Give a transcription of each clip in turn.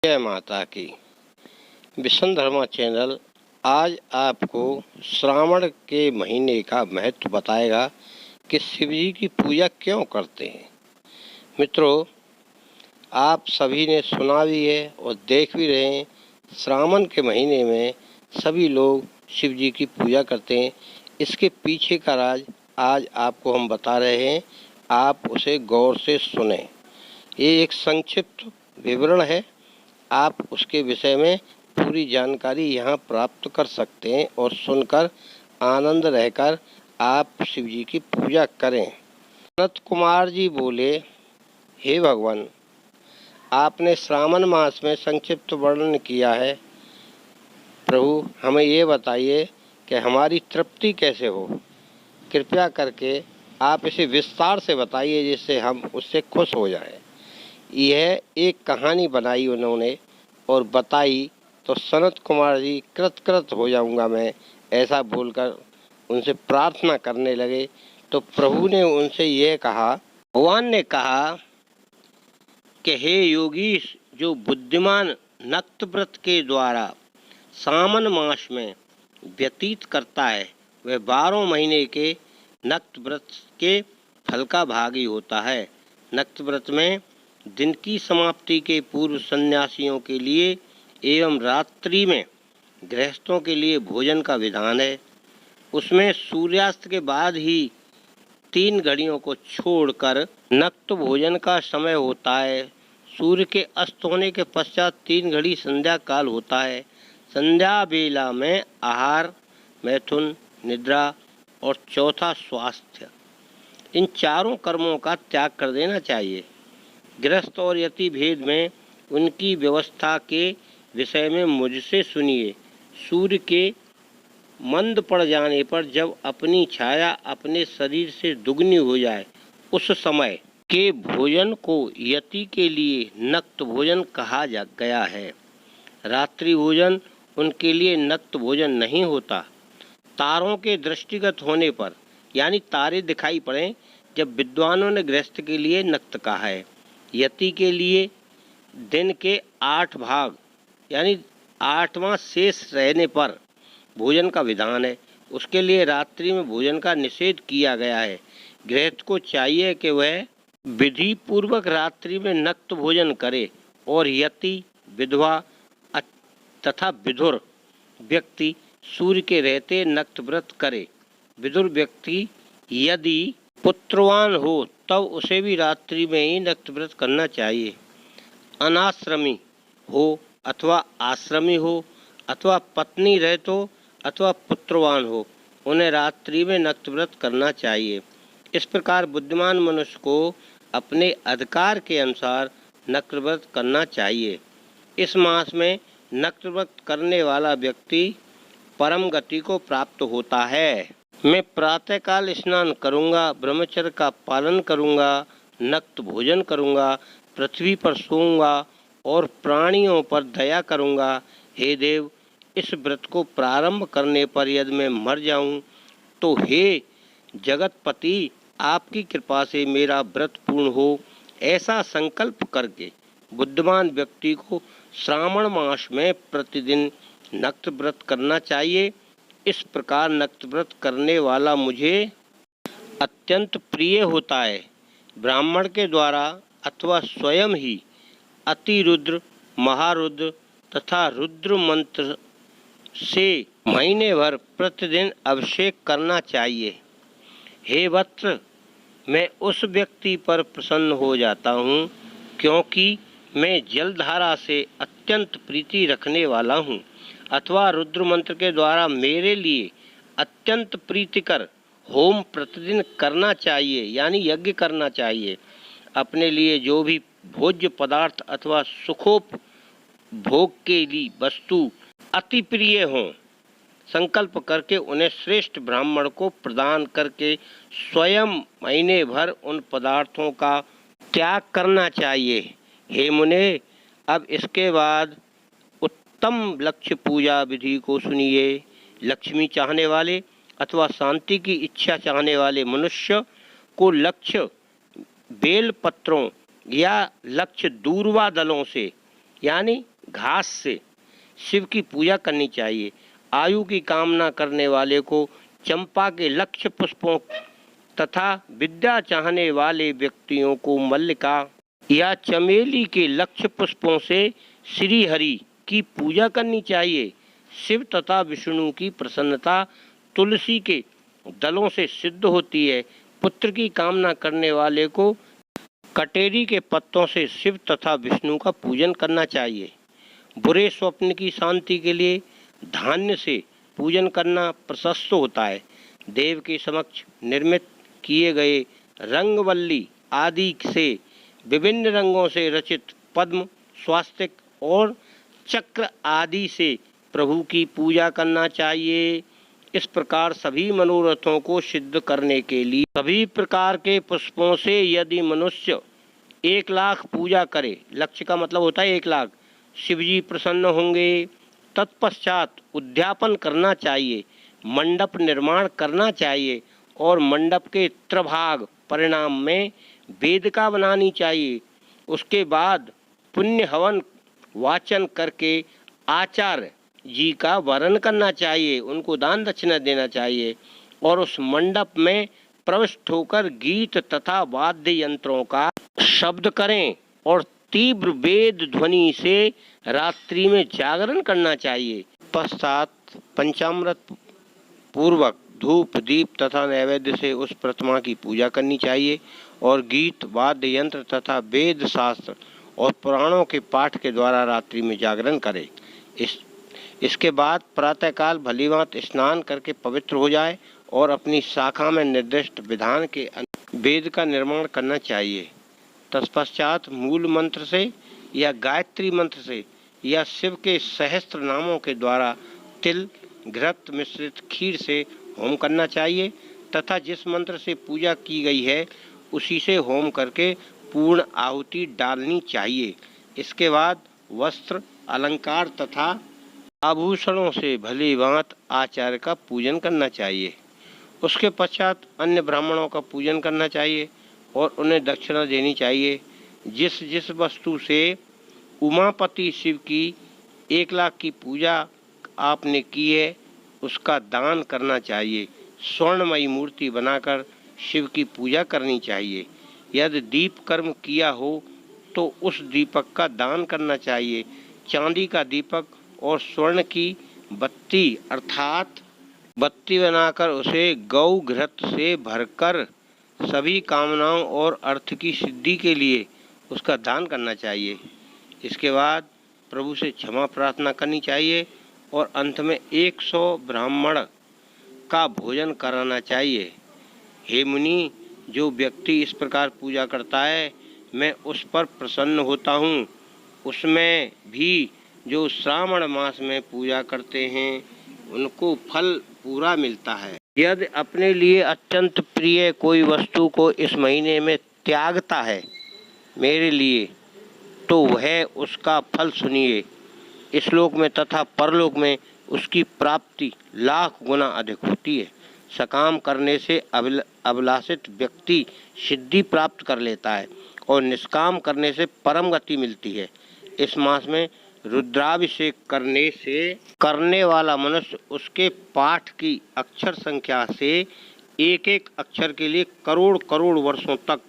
जय माता की। विष्णुधर्मा चैनल आज आपको श्रावण के महीने का महत्व बताएगा कि शिव जी की पूजा क्यों करते हैं। मित्रों, आप सभी ने सुना भी है और देख भी रहे हैं, श्रावण के महीने में सभी लोग शिव जी की पूजा करते हैं। इसके पीछे का राज आज आपको हम बता रहे हैं, आप उसे गौर से सुने। ये एक संक्षिप्त विवरण है, आप उसके विषय में पूरी जानकारी यहाँ प्राप्त कर सकते हैं और सुनकर आनंद रहकर आप शिव जी की पूजा करें। सनत कुमार जी बोले, हे भगवान, आपने श्रावण मास में संक्षिप्त वर्णन किया है। प्रभु, हमें ये बताइए कि हमारी तृप्ति कैसे हो। कृपया करके आप इसे विस्तार से बताइए जिससे हम उससे खुश हो जाएं। यह एक कहानी बनाई उन्होंने और बताई तो सनत कुमार जी कृत हो जाऊंगा मैं, ऐसा बोलकर उनसे प्रार्थना करने लगे। तो प्रभु ने उनसे यह कहा, भगवान ने कहा कि हे योगीश, जो बुद्धिमान नक्त व्रत के द्वारा सावन मास में व्यतीत करता है वह 12 महीने के नक्त व्रत के फल का भागी होता है। नक्त व्रत में दिन की समाप्ति के पूर्व सन्यासियों के लिए एवं रात्रि में गृहस्थों के लिए भोजन का विधान है। उसमें सूर्यास्त के बाद ही 3 घड़ियों को छोड़कर नक्त भोजन का समय होता है। सूर्य के अस्त होने के पश्चात 3 घड़ी संध्या काल होता है। संध्या बेला में आहार, मैथुन, निद्रा और चौथा स्वास्थ्य, इन चारों कर्मों का त्याग कर देना चाहिए। गृहस्थ और यति भेद में उनकी व्यवस्था के विषय में मुझसे सुनिए। सूर्य के मंद पड़ जाने पर जब अपनी छाया अपने शरीर से दुगनी हो जाए उस समय के भोजन को यति के लिए नक्त भोजन कहा गया है। रात्रि भोजन उनके लिए नक्त भोजन नहीं होता। तारों के दृष्टिगत होने पर यानी तारे दिखाई पड़े जब विद्वानों ने गृहस्थ के लिए नक्त कहा है। यति के लिए दिन के 8 भाग यानी 8वां शेष रहने पर भोजन का विधान है। उसके लिए रात्रि में भोजन का निषेध किया गया है। गृहस्थ को चाहिए कि वह विधि पूर्वक रात्रि में नक्त भोजन करे और यति, विधवा तथा विधुर व्यक्ति सूर्य के रहते नक्त व्रत करे। विधुर व्यक्ति यदि पुत्रवान हो तब उसे भी रात्रि में ही नक्त व्रत करना चाहिए। अनाश्रमी हो अथवा आश्रमी हो अथवा पत्नी रहे तो अथवा पुत्रवान हो, उन्हें रात्रि में नक्त व्रत करना चाहिए। इस प्रकार बुद्धिमान मनुष्य को अपने अधिकार के अनुसार नक्त व्रत करना चाहिए। इस मास में नक्त व्रत करने वाला व्यक्ति परम गति को प्राप्त होता है। मैं प्रातःकाल स्नान करूंगा, ब्रह्मचर्य का पालन करूंगा, नक्त भोजन करूंगा, पृथ्वी पर सोऊंगा और प्राणियों पर दया करूंगा। हे देव, इस व्रत को प्रारंभ करने पर यदि मैं मर जाऊं तो हे जगतपति, आपकी कृपा से मेरा व्रत पूर्ण हो, ऐसा संकल्प करके बुद्धिमान व्यक्ति को श्रावण मास में प्रतिदिन नक्त व्रत करना चाहिए। इस प्रकार नक्त व्रत करने वाला मुझे अत्यंत प्रिय होता है। ब्राह्मण के द्वारा अथवा स्वयं ही अतिरुद्र, महारुद्र तथा रुद्र मंत्र से महीने भर प्रतिदिन अभिषेक करना चाहिए। हे वत्स, मैं उस व्यक्ति पर प्रसन्न हो जाता हूँ क्योंकि मैं जलधारा से अत्यंत प्रीति रखने वाला हूँ। अथवा रुद्र मंत्र के द्वारा मेरे लिए अत्यंत प्रीतिकर होम प्रतिदिन करना चाहिए यानी यज्ञ करना चाहिए। अपने लिए जो भी भोज्य पदार्थ अथवा सुखोपभोग के लिए वस्तु अति प्रिय हों, संकल्प करके उन्हें श्रेष्ठ ब्राह्मण को प्रदान करके स्वयं महीने भर उन पदार्थों का त्याग करना चाहिए। हे मुने, अब इसके बाद उत्तम लक्ष्य पूजा विधि को सुनिए। लक्ष्मी चाहने वाले अथवा शांति की इच्छा चाहने वाले मनुष्य को लक्ष्य बेल पत्रों या लक्ष्य दूर्वा दलों से यानी घास से शिव की पूजा करनी चाहिए। आयु की कामना करने वाले को चंपा के लक्ष्य पुष्पों तथा विद्या चाहने वाले व्यक्तियों को मल्लिका या चमेली के लक्ष्य पुष्पों से श्री हरि की पूजा करनी चाहिए। शिव तथा विष्णु की प्रसन्नता तुलसी के दलों से सिद्ध होती है। पुत्र की कामना करने वाले को कटेरी के पत्तों से शिव तथा विष्णु का पूजन करना चाहिए। बुरे स्वप्न की शांति के लिए धान्य से पूजन करना प्रशस्त होता है। देव के समक्ष निर्मित किए गए रंगवल्ली आदि से विभिन्न रंगों से रचित पद्म, स्वास्तिक और चक्र आदि से प्रभु की पूजा करना चाहिए। इस प्रकार सभी मनोरथों को सिद्ध करने के लिए सभी प्रकार के पुष्पों से यदि मनुष्य 1,00,000 पूजा करे, लक्ष्य का मतलब होता है 1,00,000, शिवजी प्रसन्न होंगे। तत्पश्चात उद्यापन करना चाहिए, मंडप निर्माण करना चाहिए और मंडप के त्रिभाग परिणाम में वेदिका बनानी चाहिए। उसके बाद पुण्य हवन वाचन करके आचार्य जी का वरण करना चाहिए, उनको दान दक्षिणा देना चाहिए और उस मंडप में प्रविष्ट होकर गीत तथा वाद्य यंत्रों का शब्द करें और तीव्र वेद ध्वनि से रात्रि में जागरण करना चाहिए। पश्चात पंचामृत पूर्वक धूप दीप तथा नैवेद्य से उस प्रतिमा की पूजा करनी चाहिए और गीत वाद्य यंत्र तथा वेद शास्त्र और पुराणों के पाठ के द्वारा रात्रि में जागरण करें। इसके बाद प्रातःकाल भलीभांत स्नान करके पवित्र हो जाए और अपनी शाखा में निर्दिष्ट विधान के वेद का निर्माण करना चाहिए। तत्पश्चात मूल मंत्र से या गायत्री मंत्र से या शिव के सहस्त्र नामों के द्वारा तिल घृत मिश्रित खीर से होम करना चाहिए तथा जिस मंत्र से पूजा की गई है उसी से होम करके पूर्ण आहुति डालनी चाहिए। इसके बाद वस्त्र अलंकार तथा आभूषणों से भली भांत आचार्य का पूजन करना चाहिए। उसके पश्चात अन्य ब्राह्मणों का पूजन करना चाहिए और उन्हें दक्षिणा देनी चाहिए। जिस जिस वस्तु से उमापति शिव की 1,00,000 की पूजा आपने की है उसका दान करना चाहिए। स्वर्णमयी मूर्ति बनाकर शिव की पूजा करनी चाहिए। यदि दीप कर्म किया हो तो उस दीपक का दान करना चाहिए। चांदी का दीपक और स्वर्ण की बत्ती अर्थात बत्ती बनाकर उसे गौ घृत से भरकर सभी कामनाओं और अर्थ की सिद्धि के लिए उसका दान करना चाहिए। इसके बाद प्रभु से क्षमा प्रार्थना करनी चाहिए और अंत में 100 ब्राह्मण का भोजन कराना चाहिए। हे मुनि, जो व्यक्ति इस प्रकार पूजा करता है मैं उस पर प्रसन्न होता हूँ। उसमें भी जो श्रावण मास में पूजा करते हैं उनको फल पूरा मिलता है। यदि अपने लिए अत्यंत प्रिय कोई वस्तु को इस महीने में त्यागता है मेरे लिए, तो वह उसका फल सुनिए। इस लोक में तथा परलोक में उसकी प्राप्ति लाख गुना अधिक होती है। सकाम करने से अभिलाषित व्यक्ति सिद्धि प्राप्त कर लेता है और निष्काम करने से परम गति मिलती है। इस मास में रुद्राभिषेक करने वाला मनुष्य उसके पाठ की अक्षर संख्या से एक एक अक्षर के लिए करोड़ करोड़ वर्षों तक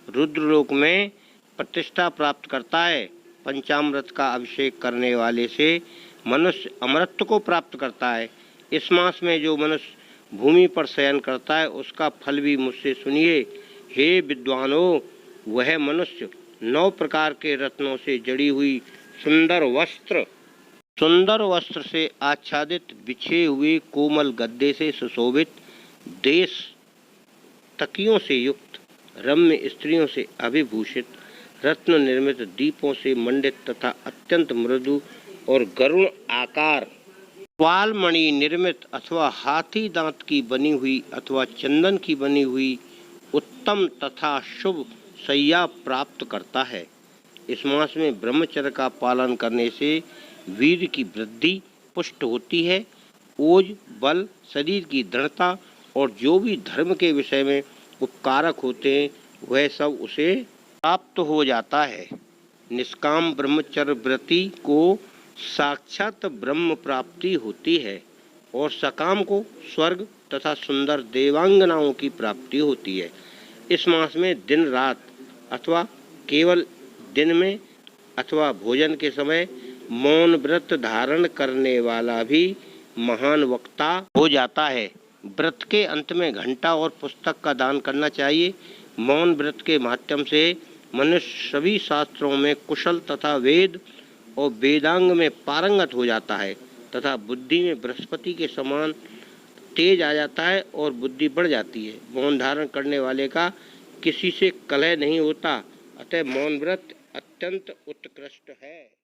रुद्रलोक में प्रतिष्ठा प्राप्त करता है। पंचामृत का अभिषेक करने वाले से मनुष्य अमरत्व को प्राप्त करता है। इस मास में जो मनुष्य भूमि पर शयन करता है उसका फल भी मुझसे सुनिए। हे विद्वानों, वह मनुष्य 9 प्रकार के रत्नों से जड़ी हुई सुंदर वस्त्र से आच्छादित बिछे हुए कोमल गद्दे से सुशोभित, देश तकियों से युक्त, रम्य स्त्रियों से अभिभूषित, रत्न निर्मित दीपों से मंडित तथा अत्यंत मृदु और गरुण आकार पालमणि निर्मित अथवा हाथी दांत की बनी हुई अथवा चंदन की बनी हुई उत्तम तथा शुभ शैया प्राप्त करता है। इस मास में ब्रह्मचर्य का पालन करने से वीर की वृद्धि पुष्ट होती है। ओज, बल, शरीर की दृढ़ता और जो भी धर्म के विषय में उपकारक होते हैं वह सब उसे प्राप्त हो जाता है। निष्काम ब्रह्मचर्य व्रती को साक्षात ब्रह्म प्राप्ति होती है और सकाम को स्वर्ग तथा सुंदर देवांगनाओं की प्राप्ति होती है। इस मास में दिन रात अथवा केवल दिन में अथवा भोजन के समय मौन व्रत धारण करने वाला भी महान वक्ता हो जाता है। व्रत के अंत में घंटा और पुस्तक का दान करना चाहिए। मौन व्रत के माध्यम से मनुष्य सभी शास्त्रों में कुशल तथा वेद और वेदांग में पारंगत हो जाता है तथा बुद्धि में बृहस्पति के समान तेज आ जाता है और बुद्धि बढ़ जाती है। मौन धारण करने वाले का किसी से कलह नहीं होता, अतः मौन व्रत अत्यंत उत्कृष्ट है।